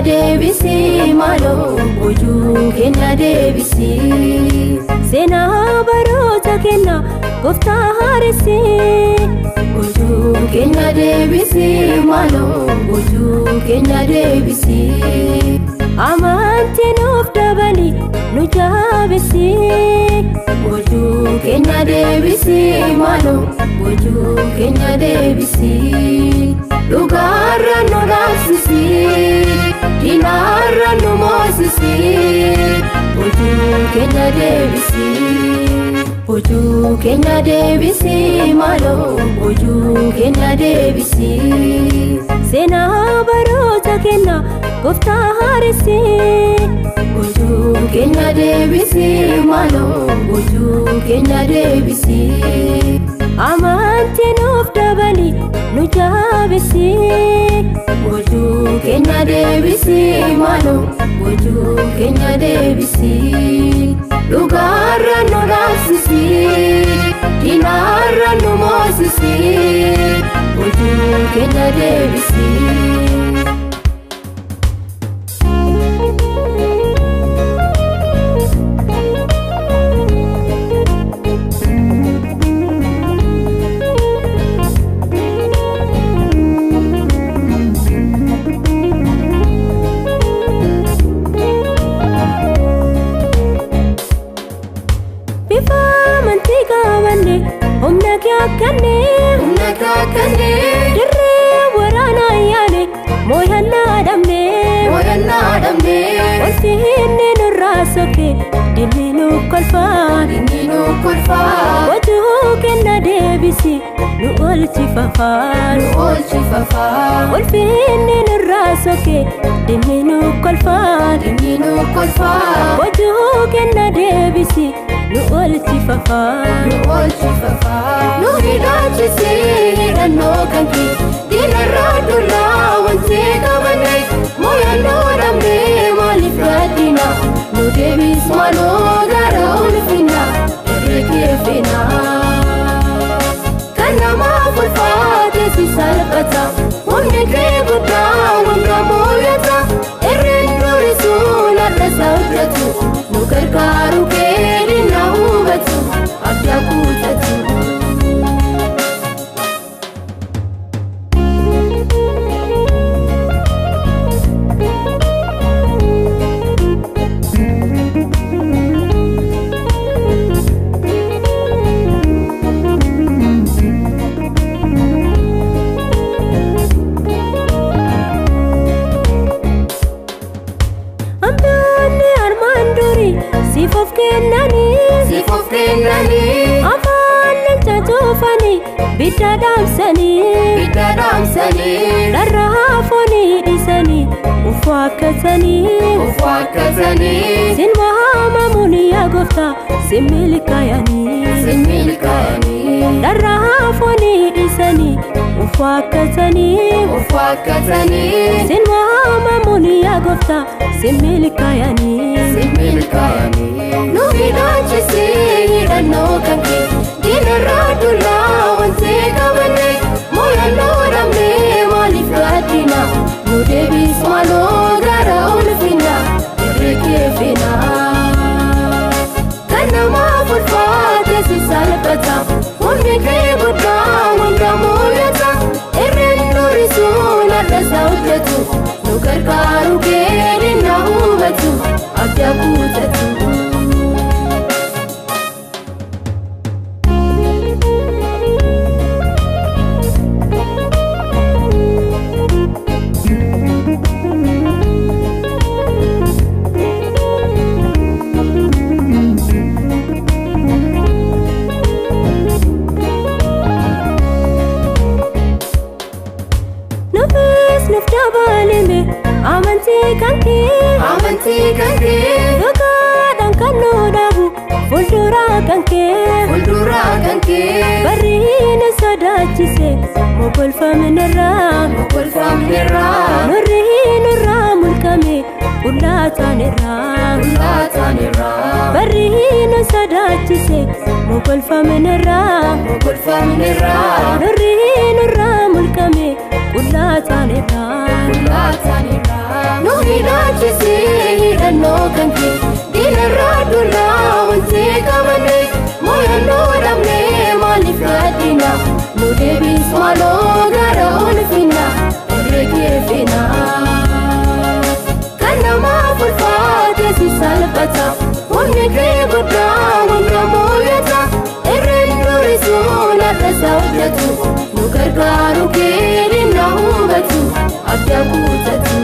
deebisi maaloo boojuu keenya deebisi seenaa baroota keenya gooftaa haaressi boojuu keenya deebisi maaloo boojuu keenya deebisi amantiin of dabali nu jaabesi boojuu keenya deebisi maaloo boojuu keenya deebisi dhugaarra nu dhaabsisi dinaarra nu moosisi boojuu keenya deebisi boojuu keenya deebisi maaloo boojuu keenya deebisi seenaa baroota keenya gooftaa haaressi boojuu keenya deebisi maaloo boojuu keenya deebisi amantiin of dabali nu jaabesi boojuu keenya deebisi maaloo boojuu keenya deebisi dhugaarra nu dhaabsisi dinaarra nu moosisi boojuu keenya deebisi humna kaakkanne dirree waraanaa yaane mooyannaa dhabne walfiinne nurraa sokke dinni nu kolfaa boojuu keenya deebisi nu oolchi fafaa walfiinne nurraa sokke dinni nu kolfaa boojuu keenya deebisi nu oolchi fafaa nu hidhaachisi hidhannoo kanke diinarraa dullaa wanti qabanne mooyannoo dhabne maaliif raddina nu deebis maaloo gara ulfina irree keeffina kan namaaf ulfaate si salphata humni kee guddaa hunda mooyata irreen durisuun har'asa hojjetu nu gargaaru kee dinna hubatu abdaa kuutatu sifof kennani afaan leencatufani bidda dhaamsanii dharraa foonii dhisanii uffoo akkasanii sin waamamuun yaa gooftaa sin milkaayanii dharraa foonii dhisanii uffoo akkasanii sin waamamuun yaa gooftaa sin milkaayanii nu hidhaachisi hidhannoo kanke diinarraa dullaa wanti qabanne mooyannoo dhabne maaliif raddina nu deebis maaloo gara ulfina irree keeffina kan namaaf ulfaate si salphata humni kee guddaa hunda mooyata irreen durisuun har'asa hojjetu nu gargaaru kee dinna hubatu abdaa kuutatu amantii kanke dhugaadhaan kan nu dhaabu fuulduraa kanke barriin sodaachise mokolfamnerraa nurraa mulqame ullaatanirraa barriin sodaachise mokolfamnerraa nurraa mulqame ullaatanirraa nu hidhaachise hidhannoo kan kee diinarraa duraa wantee qabame mooyannoo dhabnee maaliif gaddina nu deebis maaloo gara ulfina irree kee feena kan namaaf ulfaate si salphata humni kee guddaa hunda mooyata irreen durii sun har'asa hojjetu nu gargaaru kee dinna hubatu abdaa guutatu.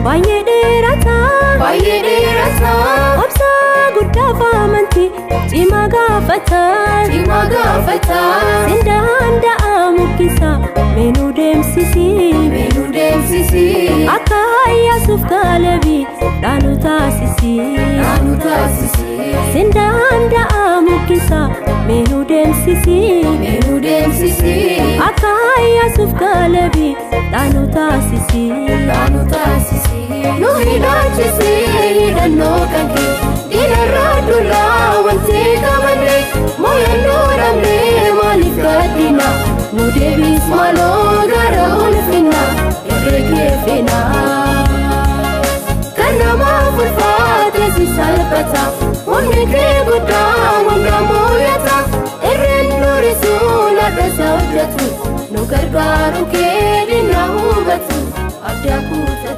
Baay'ee dheerata obsa guddaa faamanti cimaa gaafata sindaanda'a mukkisa meenuu deemsisi akka hayyaasuuf galabii dhaanu taasisi sindaanda'a mukkisa meenuu deemsisi akka hayyaasuuf galabii dhaanu taasisi nu hidhaachise hidhannoo kan kee diinarraa duraa wantee qabame mooyannoo dhabnee maaliif gaddina nu deebis maaloo gara ulfina irree kee feena kan namaaf ulfaate si salphata humni kee guddaa hunda mooyata irreen durii sun har'asa hojjetu nu gargaaru kee dinna hubatu abdaa guuta.